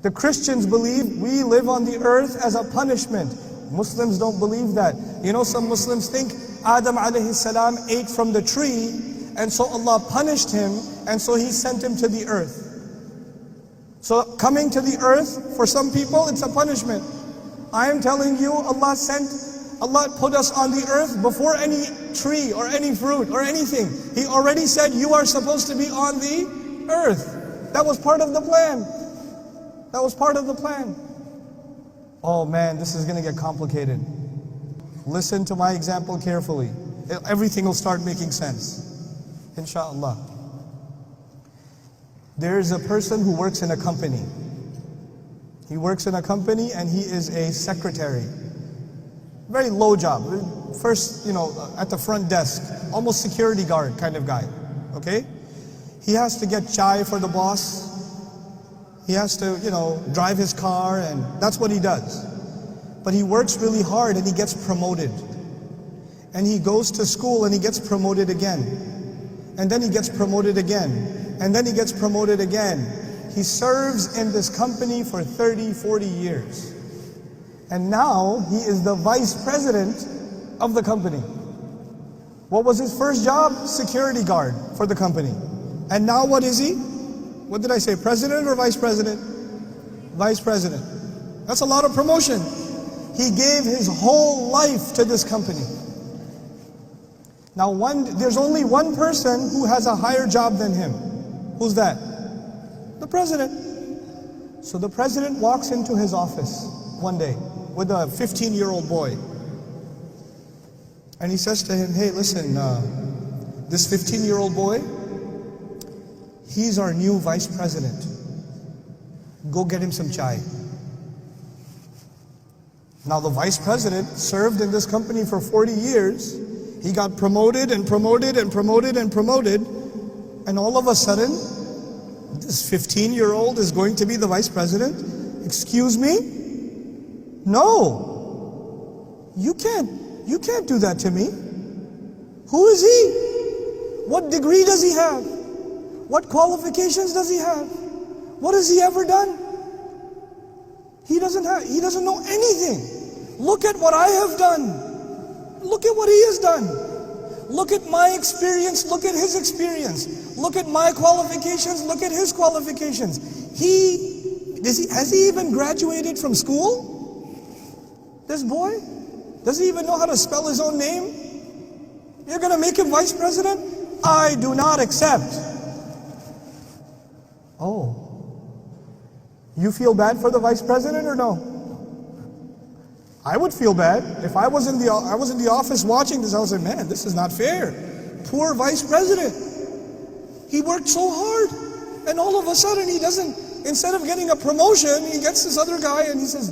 The Christians believe we live on the earth as a punishment. Muslims don't believe that. You know, some Muslims think Adam alayhi salam ate from the tree, and so Allah punished him, and so He sent him to the earth. So coming to the earth, for some people, it's a punishment. I am telling you, Allah put us on the earth before any tree or any fruit or anything. He already said you are supposed to be on the earth. That was part of the plan. That was part of the plan. Oh man, this is going to get complicated. Listen to my example carefully. Everything will start making sense, inshallah. There is a person who works in a company. He works in a company and he is a secretary. Very low job. First, at the front desk, almost security guard kind of guy. Okay? He has to get chai for the boss. He has to, drive his car, and that's what he does. But he works really hard and he gets promoted. And he goes to school and he gets promoted again. And then he gets promoted again. And then he gets promoted again. He serves in this company for 30, 40 years. And now he is the vice president of the company. What was his first job? Security guard for the company. And now what is he? What did I say, president or vice president? Vice president. That's a lot of promotion. He gave his whole life to this company. Now there's only one person who has a higher job than him. Who's that? The president. So the president walks into his office one day with a 15-year-old boy. And he says to him, hey, listen, this 15-year-old boy, he's our new vice president. Go get him some chai. Now the vice president served in this company for 40 years. He got promoted and promoted and promoted and promoted. And all of a sudden, this 15-year-old is going to be the vice president? Excuse me? No. You can't do that to me. Who is he? What degree does he have? What qualifications does he have? What has he ever done? He doesn't know anything. Look at what I have done. Look at what he has done. Look at my experience, look at his experience. Look at my qualifications, look at his qualifications. Has he even graduated from school? This boy? Does he even know how to spell his own name? You're going to make him vice president? I do not accept. Oh. You feel bad for the vice president or no? I would feel bad. If I was in the office watching this, I would say, man, this is not fair. Poor vice president. He worked so hard. And all of a sudden he doesn't, instead of getting a promotion, he gets this other guy and he says,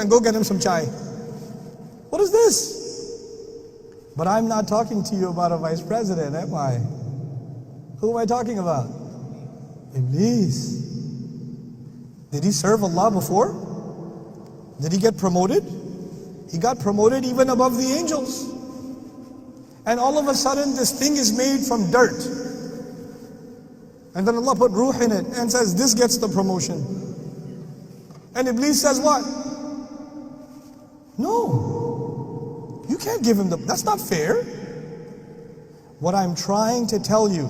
go get him some chai. What is this? But I'm not talking to you about a vice president, am I? Who am I talking about? Iblis. Did he serve Allah before? Did he get promoted? He got promoted even above the angels. And all of a sudden this thing is made from dirt. And then Allah put ruh in it and says, this gets the promotion. And Iblis says what? No. You can't give him that's not fair. What I'm trying to tell you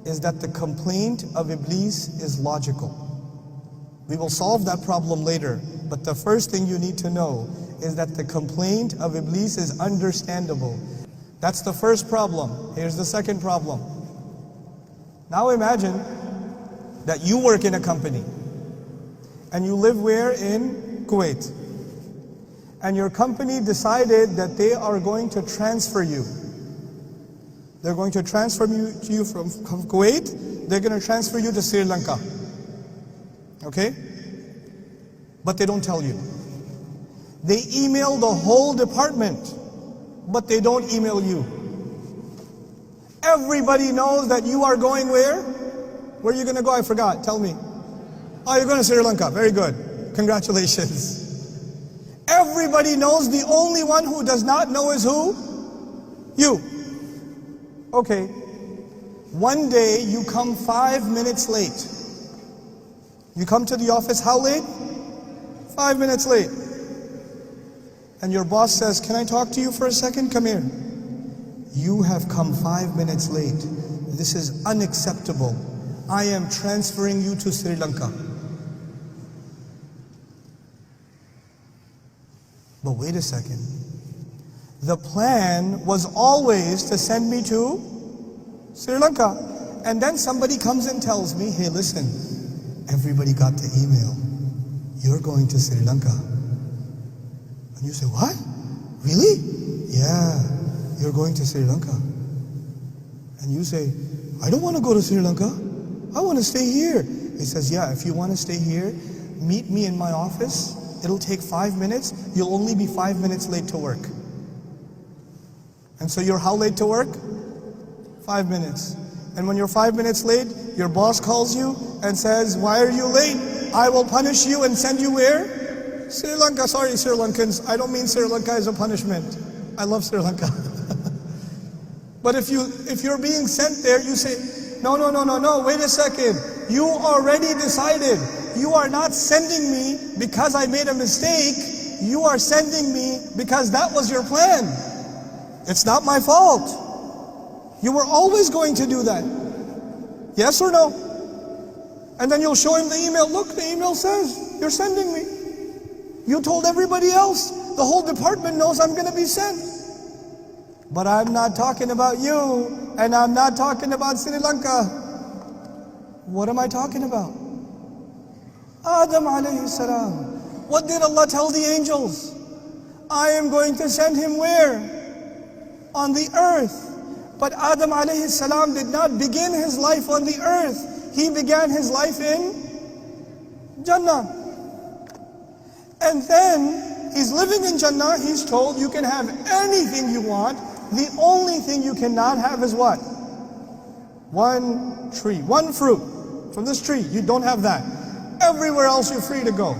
is that the complaint of Iblis is logical. We will solve that problem later. But the first thing you need to know is that the complaint of Iblis is understandable. That's the first problem. Here's the second problem. Now imagine that you work in a company and you live where? In Kuwait. And your company decided that they are going to transfer you. They're going to transfer you from Kuwait. They're going to transfer you to Sri Lanka. Okay? But they don't tell you. They email the whole department, but they don't email you. Everybody knows that you are going where? Where are you going to go? I forgot. Tell me. Oh, you're going to Sri Lanka. Very good. Congratulations. Everybody knows. The only one who does not know is who? You. Okay. One day you come 5 minutes late. You come to the office how late? 5 minutes late. And your boss says, can I talk to you for a second? Come here. You have come 5 minutes late. This is unacceptable. I am transferring you to Sri Lanka. But wait a second. The plan was always to send me to Sri Lanka. And then somebody comes and tells me, hey, listen, everybody got the email. You're going to Sri Lanka. And you say, what? Really? Yeah, you're going to Sri Lanka. And you say, I don't want to go to Sri Lanka. I want to stay here. He says, yeah, if you want to stay here, meet me in my office. It'll take 5 minutes. You'll only be 5 minutes late to work. And so you're how late to work? 5 minutes. And when you're 5 minutes late, your boss calls you and says, why are you late? I will punish you and send you where? Sri Lanka. Sorry, Sri Lankans. I don't mean Sri Lanka as a punishment. I love Sri Lanka. But if you're being sent there, you say, no, wait a second. You already decided. You are not sending me because I made a mistake. You are sending me because that was your plan. It's not my fault. You were always going to do that. Yes or no? And then you'll show him the email. Look, the email says, you're sending me. You told everybody else. The whole department knows I'm going to be sent. But I'm not talking about you, and I'm not talking about Sri Lanka. What am I talking about? Adam alayhi salam. What did Allah tell the angels? I am going to send him where? On the earth. But Adam alayhi salam did not begin his life on the earth. He began his life in Jannah. And then he's living in Jannah. He's told you can have anything you want. The only thing you cannot have is what? One tree, one fruit from this tree. You don't have that. Everywhere else you're free to go.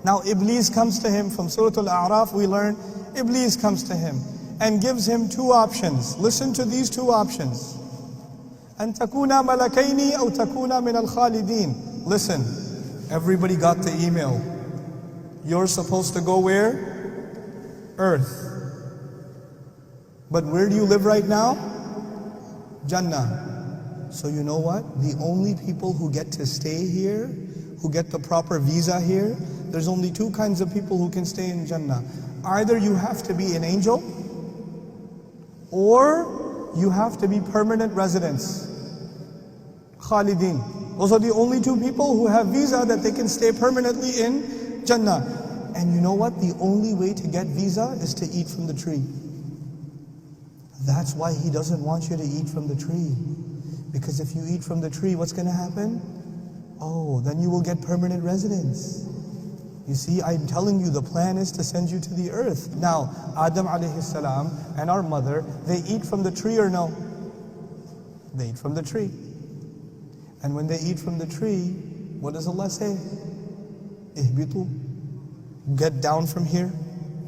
Now Iblis comes to him. From Surah Al-A'raf we learn, Iblis comes to him and gives him two options. Listen to these two options. أَن تَكُونَ مَلَكَيْنِ أَوْ تَكُونَ مِنَ الْخَالِدِينَ. Listen, everybody got the email. You're supposed to go where? Earth. But where do you live right now? Jannah. So you know what? The only people who get to stay here, who get the proper visa here, there's only two kinds of people who can stay in Jannah. Either you have to be an angel, or you have to be permanent residents. Khalidin. Those are the only two people who have visa that they can stay permanently in Jannah. And you know what? The only way to get visa is to eat from the tree. That's why He doesn't want you to eat from the tree. Because if you eat from the tree, what's going to happen? Oh, then you will get permanent residence. You see, I'm telling you, the plan is to send you to the earth. Now, Adam alayhi salam and our mother, they eat from the tree or no? They eat from the tree. And when they eat from the tree, what does Allah say? Ihbitu. Get down from here.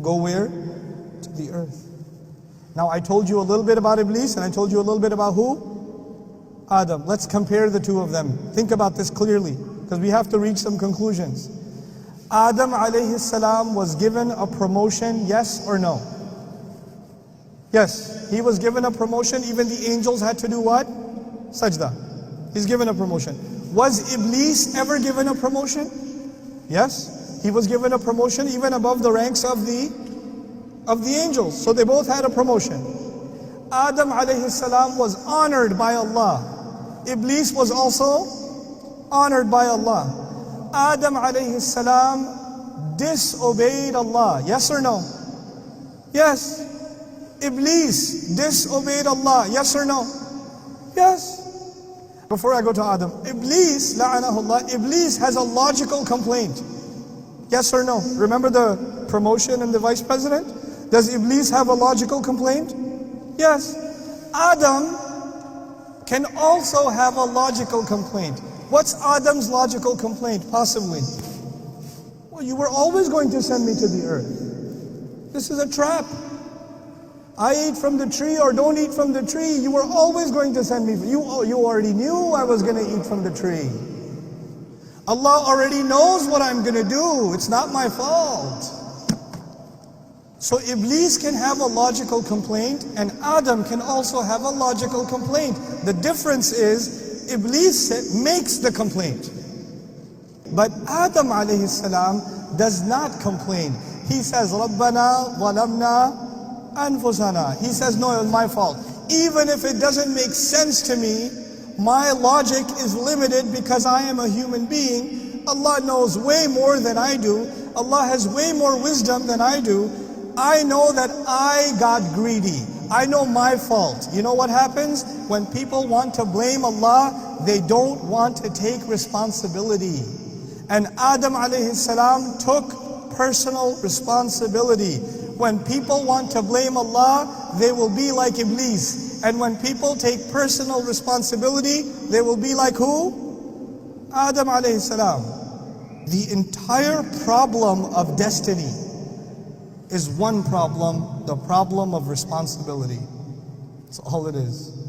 Go where? To the earth. Now I told you a little bit about Iblis and I told you a little bit about who? Adam. Let's compare the two of them. Think about this clearly, because we have to reach some conclusions. Adam alayhi salam was given a promotion, yes or no? Yes, he was given a promotion. Even the angels had to do what? Sajda. He's given a promotion. Was Iblis ever given a promotion? Yes, he was given a promotion even above the ranks of the angels. So they both had a promotion. Adam alayhi salam was honored by Allah. Iblis was also honored by Allah. Adam alayhi salam disobeyed Allah. Yes or no? Yes. Iblis disobeyed Allah. Yes or no? Yes. Before I go to Adam, Iblis, la'anahullah, Iblis has a logical complaint. Yes or no? Remember the promotion and the vice president? Does Iblis have a logical complaint? Yes. Adam can also have a logical complaint. What's Adam's logical complaint, possibly? Well, you were always going to send me to the earth. This is a trap. I eat from the tree or don't eat from the tree. You were always going to send me. You already knew I was going to eat from the tree. Allah already knows what I'm going to do. It's not my fault. So Iblis can have a logical complaint and Adam can also have a logical complaint. The difference is Iblis makes the complaint. But Adam alayhi salam does not complain. He says, Rabbana walamna anfusana. He says, no, it's my fault. Even if it doesn't make sense to me, my logic is limited because I am a human being. Allah knows way more than I do. Allah has way more wisdom than I do. I know that I got greedy. I know my fault. You know what happens? When people want to blame Allah, they don't want to take responsibility. And Adam alayhi salam took personal responsibility. When people want to blame Allah, they will be like Iblis. And when people take personal responsibility, they will be like who? Adam alayhi salam. The entire problem of destiny is one problem, the problem of responsibility. That's all it is.